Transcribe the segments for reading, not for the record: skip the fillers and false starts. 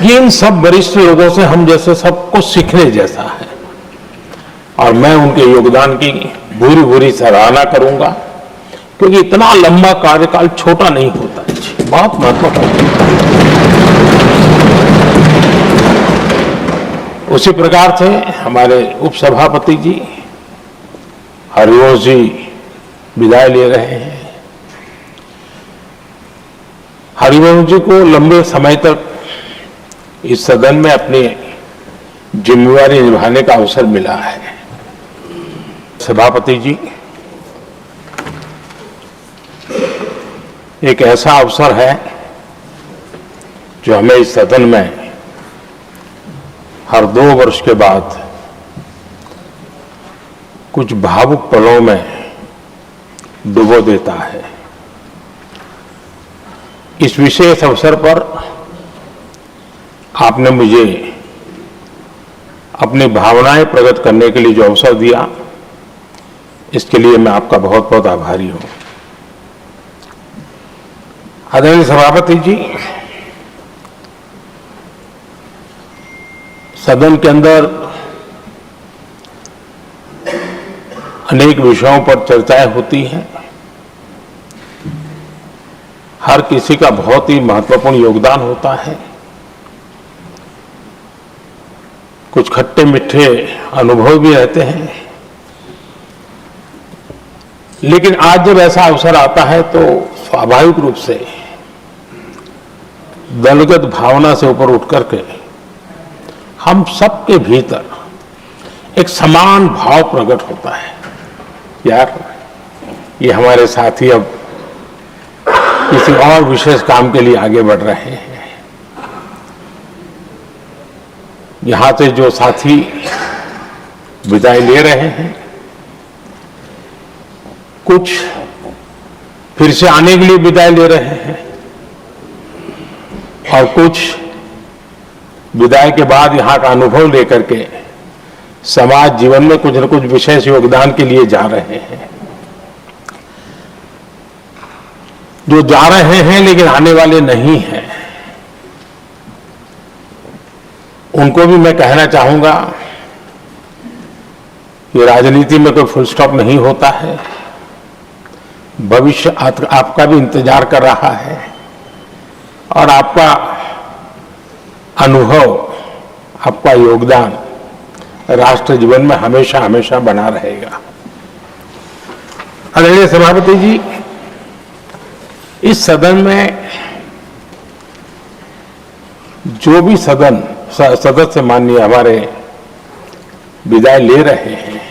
ये इन सब वरिष्ठ लोगों से हम जैसे सबको सीखने जैसा है और मैं उनके योगदान की भूरी भूरी सराहना करूंगा, क्योंकि इतना लंबा कार्यकाल छोटा नहीं होता है, बहुत महत्वपूर्ण है। उसी प्रकार से हमारे उपसभापति जी हरिवंश जी विदाई ले रहे हैं। हरिवंश जी को लंबे समय तक इस सदन में अपनी जिम्मेवारी निभाने का अवसर मिला है। सभापति जी, एक ऐसा अवसर है जो हमें इस सदन में हर 2 वर्ष के बाद कुछ भावुक पलों में डुबो देता है। इस विशेष अवसर पर आपने मुझे अपनी भावनाएं प्रकट करने के लिए जो अवसर दिया, इसके लिए मैं आपका बहुत बहुत आभारी हूं। आदरणीय सभापति जी, सदन के अंदर अनेक विषयों पर चर्चाएं होती हैं। हर किसी का बहुत ही महत्वपूर्ण योगदान होता है। कुछ खट्टे मीठे अनुभव भी रहते हैं, लेकिन आज जब ऐसा अवसर आता है तो स्वाभाविक रूप से दलगत भावना से ऊपर उठ करके हम सबके भीतर एक समान भाव प्रकट होता है। यार, ये हमारे साथी अब किसी और विशेष काम के लिए आगे बढ़ रहे हैं। यहां से जो साथी विदाई ले रहे हैं, कुछ फिर से आने के लिए विदाई ले रहे हैं और कुछ विदाई के बाद यहां का अनुभव लेकर के समाज जीवन में कुछ न कुछ विशेष योगदान के लिए जा रहे हैं। जो जा रहे हैं लेकिन आने वाले नहीं हैं, उनको भी मैं कहना चाहूंगा कि राजनीति में कोई फुल स्टॉप नहीं होता है। भविष्य आपका भी इंतजार कर रहा है और आपका अनुभव, आपका योगदान राष्ट्र जीवन में हमेशा हमेशा बना रहेगा। आदरणीय सभापति जी, इस सदन में जो भी सदस्य माननीय हमारे विदाई ले रहे हैं,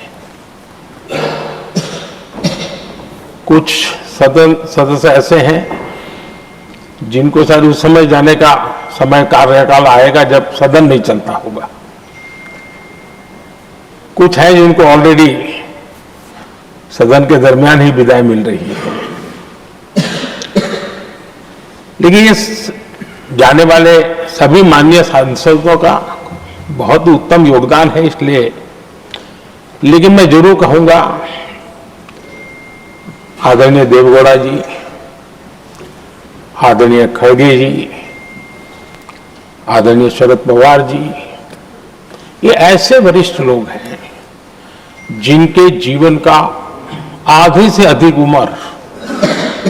कुछ सदस्य ऐसे हैं जिनको शायद उस समय जाने का समय कार्यकाल आएगा जब सदन नहीं चलता होगा। कुछ है जिनको ऑलरेडी सदन के दरमियान ही विदाई मिल रही है। लेकिन ये जाने वाले सभी माननीय सांसदों का बहुत ही उत्तम योगदान है, इसलिए लेकिन मैं जरूर कहूंगा आदरणीय देवगौड़ा जी, आदरणीय खड़गे जी, आदरणीय शरद पवार जी, ये ऐसे वरिष्ठ लोग हैं जिनके जीवन का आधी से अधिक उम्र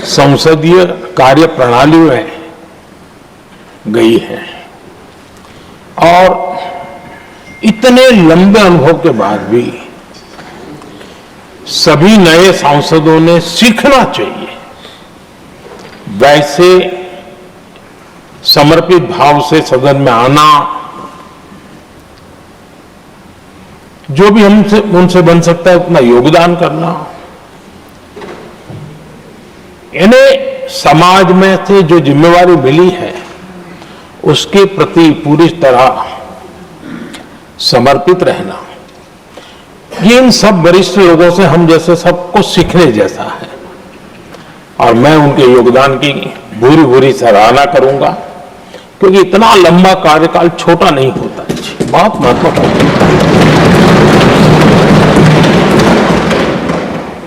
संसदीय कार्य प्रणाली में गई है और इतने लंबे अनुभव के बाद भी सभी नए सांसदों ने सीखना चाहिए वैसे समर्पित भाव से सदन में आना, जो भी हमसे उनसे बन सकता है उतना योगदान करना, इन्हें समाज में से जो जिम्मेवारी मिली है उसके प्रति पूरी तरह समर्पित रहना, ये इन सब वरिष्ठ लोगों से हम जैसे सबको सीखने जैसा है और मैं उनके योगदान की भूरी भूरी सराहना करूंगा, क्योंकि इतना लंबा कार्यकाल छोटा नहीं होता है, बहुत महत्वपूर्ण है।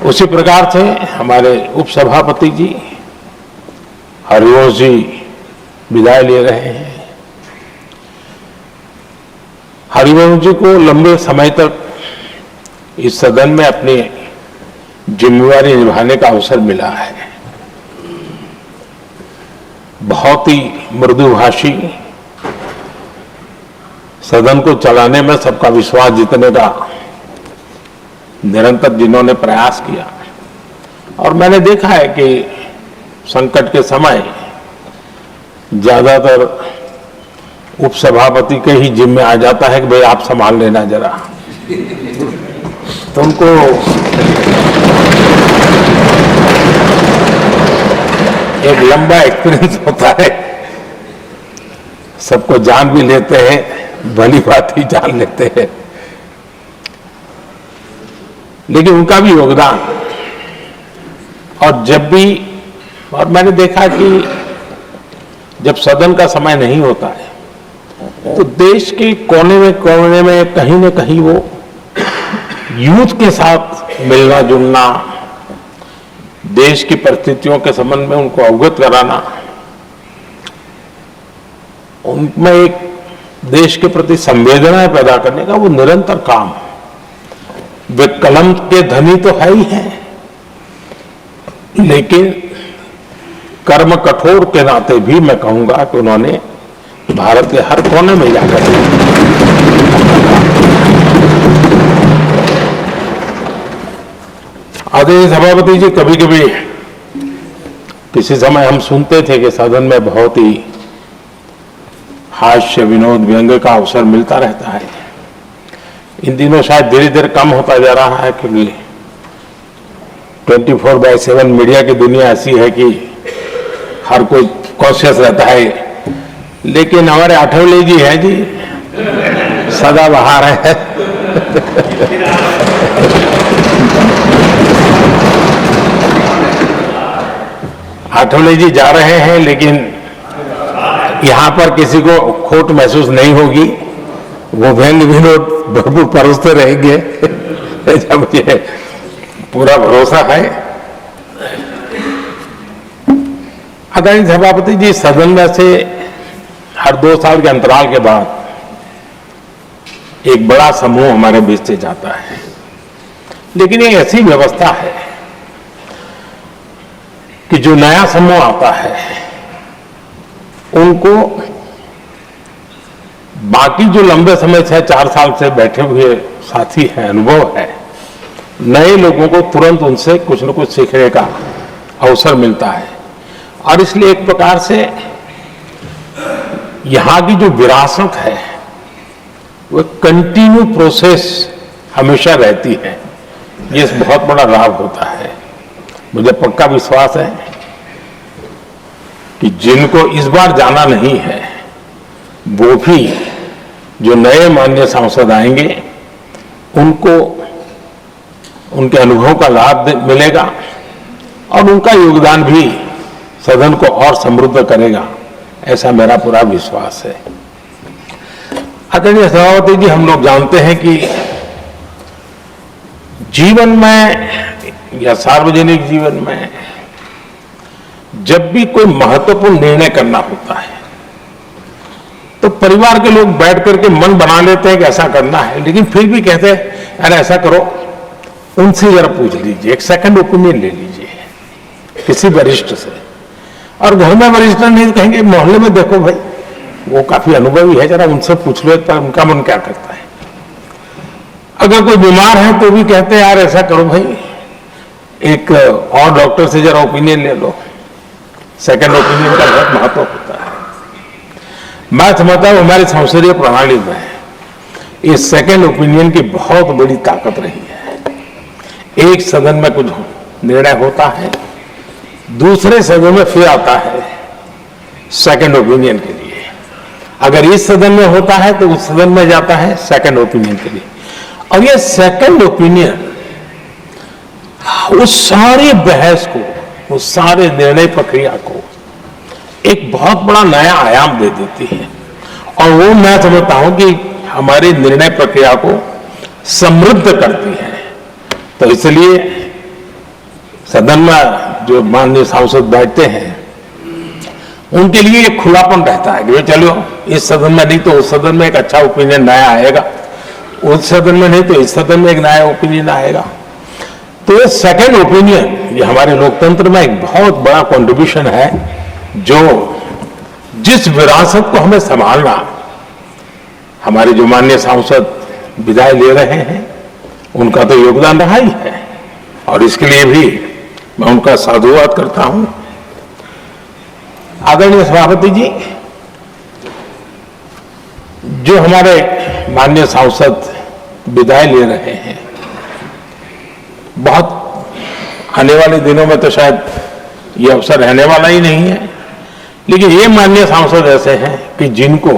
उसी प्रकार से हमारे उपसभापति जी हरिवंश जी विदाई ले रहे हैं। हरिवंश जी को लंबे समय तक इस सदन में अपनी जिम्मेवारी निभाने का अवसर मिला है। बहुत ही मृदुभाषी, सदन को चलाने में सबका विश्वास जीतने का निरंतर जिन्होंने प्रयास किया, और मैंने देखा है कि संकट के समय ज्यादातर उपसभापति के ही जिम्मे आ जाता है कि भाई आप संभाल लेना जरा। तो उनको एक लंबा एक्सपीरियंस होता है, सबको जान भी लेते हैं, भली बात ही जान लेते हैं। लेकिन उनका भी योगदान, और जब भी, और मैंने देखा कि जब सदन का समय नहीं होता है तो देश के कोने में कहीं न कहीं वो यूथ के साथ मिलना जुलना, देश की परिस्थितियों के संबंध में उनको अवगत कराना, उनमें एक देश के प्रति संवेदनाएं पैदा करने का वो निरंतर काम। वे कलम के धनी तो है ही हैं, लेकिन कर्म कठोर के नाते भी मैं कहूंगा कि उन्होंने भारत के हर कोने में जाकर आदरणीय सभापति जी, कभी कभी किसी समय हम सुनते थे कि सदन में बहुत ही हास्य विनोद व्यंग्य का अवसर मिलता रहता है। इन दिनों शायद धीरे धीरे कम होता जा रहा है, क्योंकि 24/7 मीडिया की दुनिया ऐसी है कि हर कोई कॉन्शियस रहता है। लेकिन हमारे आठवले जी हैं जी, सदाबहार है। आठवले जी जा रहे हैं, लेकिन यहां पर किसी को खोट महसूस नहीं होगी, वो व्यंग्य विनोद भरपूर परोसते रहेंगे। मुझे पूरा भरोसा है। आदरणीय सभापति जी, सदन में से हर 2 साल के अंतराल के बाद एक बड़ा समूह हमारे बीच से जाता है, लेकिन ये ऐसी व्यवस्था है कि जो नया समूह आता है उनको बाकी जो लंबे समय से 4 साल से बैठे हुए साथी हैं, अनुभव है, नए लोगों को तुरंत उनसे कुछ न कुछ सीखने का अवसर मिलता है। और इसलिए एक प्रकार से यहां की जो विरासत है वो कंटिन्यू प्रोसेस हमेशा रहती है। ये बहुत बड़ा लाभ होता है। मुझे पक्का विश्वास है कि जिनको इस बार जाना नहीं है वो भी, जो नए माननीय सांसद आएंगे, उनको उनके अनुभव का लाभ मिलेगा और उनका योगदान भी सदन को और समृद्ध करेगा, ऐसा मेरा पूरा विश्वास है। आदरणीय सभापति जी, हम लोग जानते हैं कि जीवन में या सार्वजनिक जीवन में जब भी कोई महत्वपूर्ण निर्णय करना होता है तो परिवार के लोग बैठ करके मन बना लेते हैं कि ऐसा करना है, लेकिन फिर भी कहते हैं अरे ऐसा करो, उनसे जरा पूछ लीजिए, एक सेकंड ओपिनियन ले लीजिए किसी वरिष्ठ से। और घर में वरिष्ठ नहीं तो कहेंगे मोहल्ले में देखो भाई, वो काफी अनुभवी है, जरा उनसे पूछ लो एक बार उनका मन क्या करता है। अगर कोई बीमार है तो भी कहते हैं यार ऐसा करो भाई, एक और डॉक्टर से जरा ओपिनियन ले लो। सेकंड ओपिनियन का बहुत महत्व होता है। मैं समझता हूं हमारी संसदीय प्रणाली में इस सेकंड ओपिनियन की बहुत बड़ी ताकत रही है। एक सदन में कुछ निर्णय होता है, दूसरे सदन में फिर आता है सेकंड ओपिनियन के लिए। अगर इस सदन में होता है तो उस सदन में जाता है सेकंड ओपिनियन के लिए। और ये सेकंड ओपिनियन उस सारी बहस को, उस सारे निर्णय प्रक्रिया को एक बहुत बड़ा नया आयाम दे देती है। और वो मैं समझता हूं कि हमारी निर्णय प्रक्रिया को समृद्ध करती है। तो इसलिए सदन में जो माननीय सांसद बैठते हैं उनके लिए एक खुलापन रहता है कि भाई चलो इस सदन में नहीं तो उस सदन में एक अच्छा ओपिनियन नया आएगा, उस सदन में नहीं तो इस सदन में एक नया ओपिनियन आएगा। तो ये सेकंड ओपिनियन ये हमारे लोकतंत्र में एक बहुत बड़ा कंट्रीब्यूशन है, जो जिस विरासत को हमें संभालना हमारे जो माननीय सांसद विदाई ले रहे हैं उनका तो योगदान रहा ही है, और इसके लिए भी मैं उनका साधुवाद करता हूं। आदरणीय सभापति जी, जो हमारे माननीय सांसद विदाई ले रहे हैं, बहुत आने वाले दिनों में तो शायद ये अवसर रहने वाला ही नहीं है, लेकिन ये माननीय सांसद ऐसे हैं कि जिनको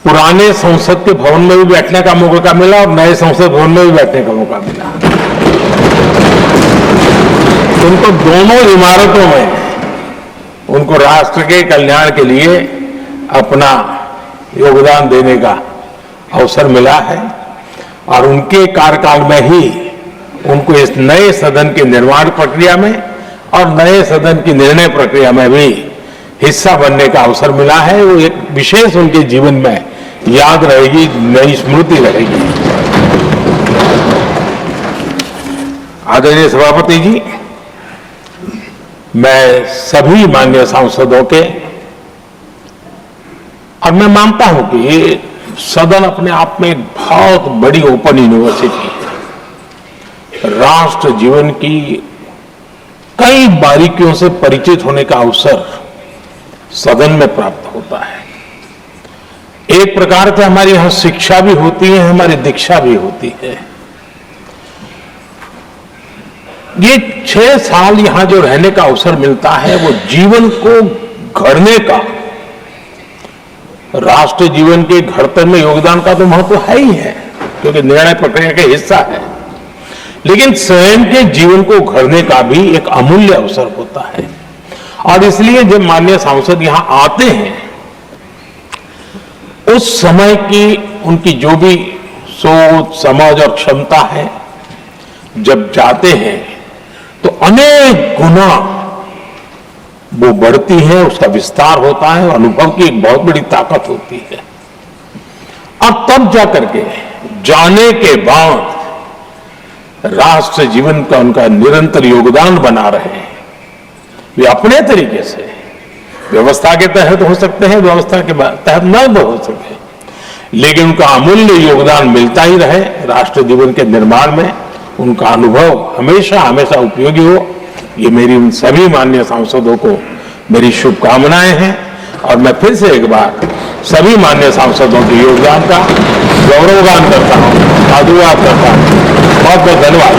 पुराने संसद के भवन में भी बैठने का मौका मिला और नए संसद भवन में भी बैठने का मौका मिला। उनको दोनों इमारतों में उनको राष्ट्र के कल्याण के लिए अपना योगदान देने का अवसर मिला है, और उनके कार्यकाल में ही उनको इस नए सदन के निर्माण प्रक्रिया में और नए सदन की निर्णय प्रक्रिया में भी हिस्सा बनने का अवसर मिला है। वो एक विशेष उनके जीवन में याद रहेगी, नई स्मृति रहेगी। आदरणीय सभापति जी, मैं सभी माननीय सांसदों के, और मैं मानता हूं कि ये सदन अपने आप में एक बहुत बड़ी ओपन यूनिवर्सिटी है। राष्ट्र जीवन की कई बारीकियों से परिचित होने का अवसर सदन में प्राप्त होता है। एक प्रकार से हमारी यहां शिक्षा भी होती है, हमारी दीक्षा भी होती है। ये 6 साल यहां जो रहने का अवसर मिलता है वो जीवन को घड़ने का, राष्ट्र जीवन के घड़तर में योगदान का तो महत्व है ही है, क्योंकि निर्णय प्रक्रिया का हिस्सा है, लेकिन स्वयं के जीवन को घड़ने का भी एक अमूल्य अवसर होता है। और इसलिए जब माननीय सांसद यहां आते हैं, उस समय की उनकी जो भी सोच समझ और क्षमता है, जब जाते हैं तो अनेक गुना वो बढ़ती है, उसका विस्तार होता है, अनुभव की एक बहुत बड़ी ताकत होती है। और तब जाकर के जाने के बाद राष्ट्र जीवन का उनका निरंतर योगदान बना रहे हैं। वे अपने तरीके से व्यवस्था के तहत हो सकते हैं, व्यवस्था के तहत न हो सके, लेकिन उनका अमूल्य योगदान मिलता ही रहे राष्ट्र जीवन के निर्माण में। उनका अनुभव हमेशा हमेशा उपयोगी हो, ये मेरी उन सभी माननीय सांसदों को मेरी शुभकामनाएं हैं। और मैं फिर से एक बार सभी माननीय सांसदों के योगदान का गौरवगान करता हूं, साधुवाद करता हूं। बहुत बहुत धन्यवाद।